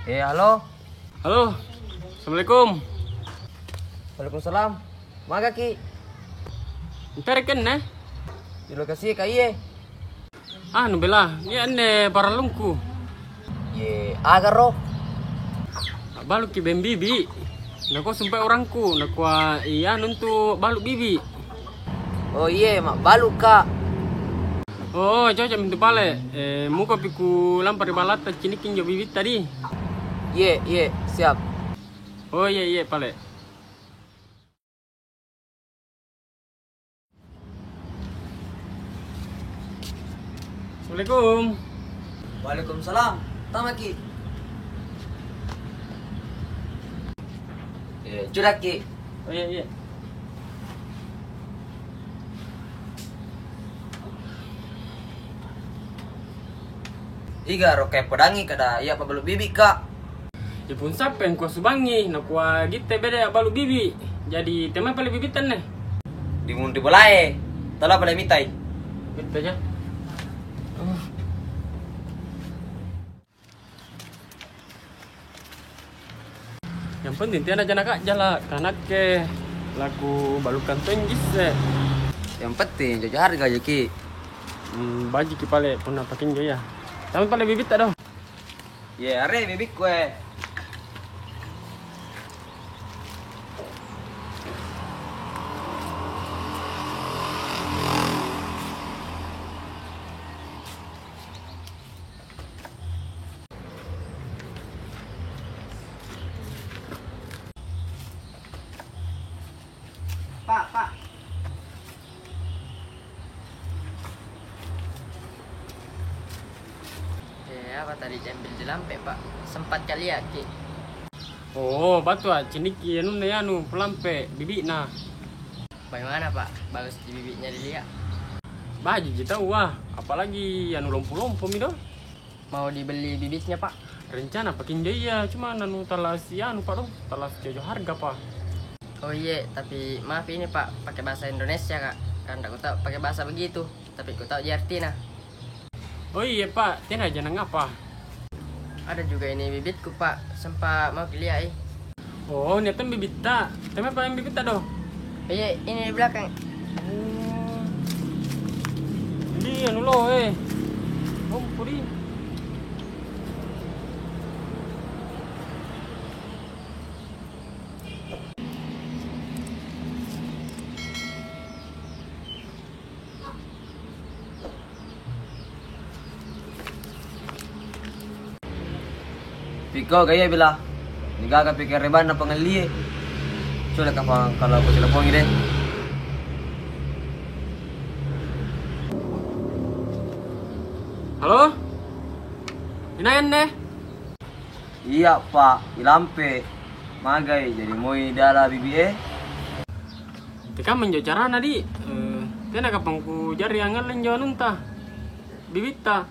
Halo. Halo. Assalamualaikum. Waalaikumsalam. Maga ki. Ntar kan ne? Di lokasi kaiye. Nu bela. Ni anne paralungku. Ye, agar ro. Balu ki ben bibi. Nako sampai orangku, nako iya nuntu balu bibi. Oh iya, mak balu kak. Oh, cocok mintu pale. Muka piku lampar di balata cinikin jo bibit tadi. Ye, siap. Oh iya pale. Assalamualaikum. Waalaikumsalam. Tama ki. Curak ki. Oh iya. Iga ro kayak pedangi kada iya pa balu bibi kak. Ya pun sampai yang kuah subangi, nako gitu beda balu bibi. Jadi teman paling bibitan nih. Di mundi bolae. Tala balae mitai. Gitu aja. Yang penting tiada jana kak jala karena ke lagu balukan tonjis Yang penting jaga harga aja ki. Baju ki pale pun pakai jo ya. Tapi pale bibit tak dah. Ye, are bibi kue. Pak. Apa tadi diambil di lampe pak? Sempat kali ya ki? Oh, batu ciniki anu pelampe bibi nah. Bagaimana pak? Bagus di bibitnya dilihat. Baju kita wah, apalagi anu lompo-lompo mi doh. Mau dibeli bibitnya pak? Rencana pakai jo ya, cuma anu talas anu pak doh, talas jojo harga pak. Oh iya, tapi maaf ini pak, pakai bahasa Indonesia kak. Kan aku tahu pakai bahasa begitu, tapi aku tahu artinya. Oh iya pak, tiada jangan ngapa. Ada juga ini bibitku pak, sempat mau dilihat Oh, niatan bibit tak. Tapi apa yang bibit tak doh? Iya, ini di belakang. Ini anu loh Lompo di. Piko kaya bila. Niga ka pikir reban na pangalie. Sudah ka kalau aku telepon deh. Halo? Inayan deh. Iya pak, ilampe. Magai jadi moi dala bibi Tika menjo cara nadi. Tiada kapang ku jari angan lenjo nunta. Bibita.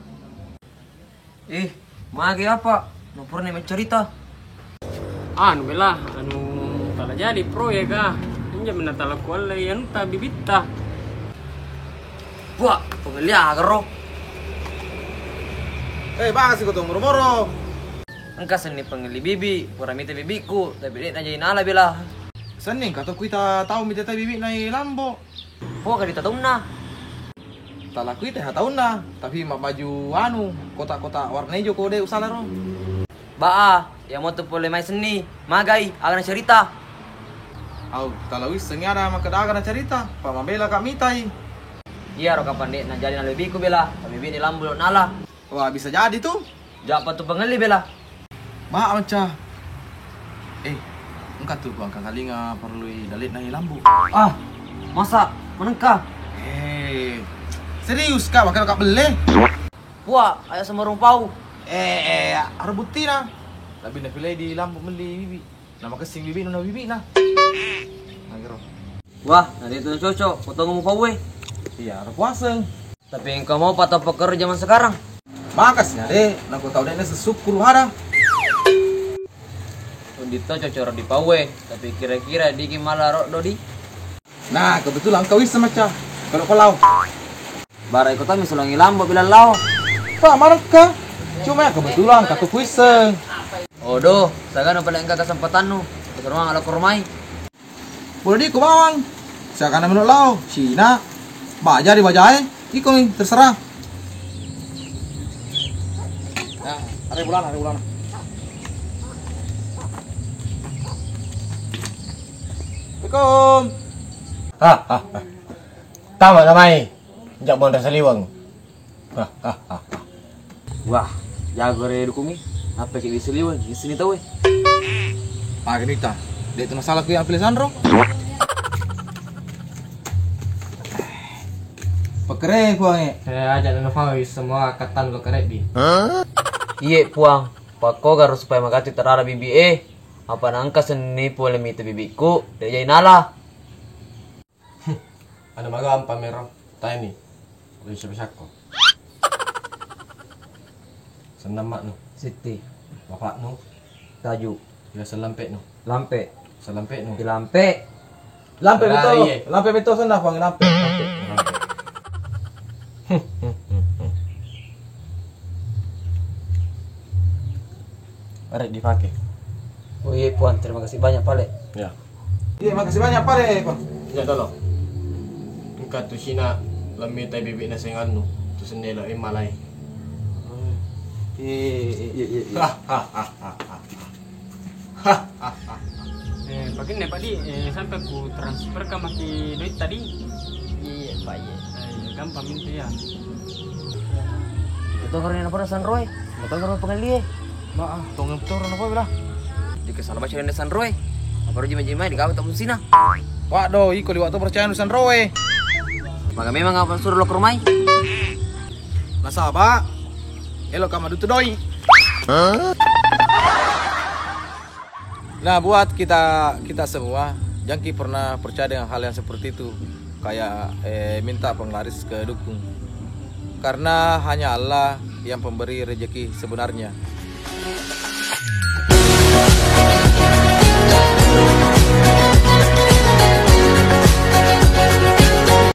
Magai apa? No pernah mencerita. Anu bela, anu tala jadi proyek Inja menatala kuala yang ta bibita. Wah, pengelia agaro. Bang sih kau moro-moro. Engkau seni pengeli bibi, pura mita bibiku, tapi dia najain ala bela. Senin kata kita tahu minta bibi nai lambo. Oh, kali tahu na. Tala kita tahu na, tapi mak baju anu kotak-kotak warna hijau kode usala ro. Baa, yang mau tu boleh main seni, magai, akan cerita. Au, tala wis sengi ada mak kedaga na cerita, pak mabela kak mitai. Iya, ro kapan dek najain ala bibiku bela, bibi ni lambu nala. Wah bisa jadi tuh. Japa tu pengeli bela. Mak macam. Engkau tuh bang kali nga perlu dalit nai lambu. Masa menengkah? Serius kak bakal kak beli. Wah, ayah sama rumpau. Rebutin na. Tapi na pilih di lambu beli bibi. Nama kesing bibi nona bibi na. Nagiro. Wah, nanti itu cocok, potong mau pawe. Iya, puaseng. Tapi engkau mau patah pekerja zaman sekarang? Makasnya deh, aku tahu deh sesukur hara. Undito cocok di pawe, tapi kira-kira di malah rok dodi. Nah, kebetulan kau bisa macam kalau kau lau. Barai kota misalnya lambo bila lau. Pak, marah kah? Cuma ya kebetulan kata kuiseng. Odo, saya kan pala enggak kesempatan nu. Keseruang ala kurmai. Boleh di kumawang. Saya akan menurut lau. Sina. Baja di bajai. Iko nih, terserah. Nah, hari bulan. Assalamualaikum. Tama namai. Jak mon saliwang. Wah, jago re dukumi. Apa kayak diseliwan? Di sini tahu Ah, kita. Dia itu masalah ku yang pilih Sandro. Pekere ku ang Saya ajak nang fawi semua katan lo kerek di. Iya, puang. Pako harus supaya makati terara bibi Apa nangka seni pole mito bibiku. Dia jadi nala. Ada magam pamero. Tayo ni. Uy siya ko. Sandamak no. Siti, Bapak no. taju, Ya salampe no. lampe, Salampe no. di lampe. lampe Ah, betul. iya. Lampe betul sana ku ang lampe. Arek dipakai. Oh iya, puan. Terima kasih banyak, Pale. Ya. Iya, makasih banyak Pale, Pak. Ya tolong. Engka tu sina lami tay bibi na sing anu. Tu sendela malay. Iya. Begini Pak Di, sampai ku transfer ke maki duit tadi. Iya Pak, iya. Gampang minta ya. Itu karena apa San Roy? Betul karena pengelie. Maaf, tong betul apa bilah. Di kesana baca dengan San Roy. Apa jima-jima di kawat tak sina. Waduh, iko liwat tu percaya nusan roe. Maka memang apa suruh lo ke rumah? Nasaba. Elok kama dutu doi. Nah, buat kita semua, Jangki pernah percaya dengan hal yang seperti itu, kayak minta penglaris ke dukun. Karena hanya Allah yang pemberi rezeki sebenarnya.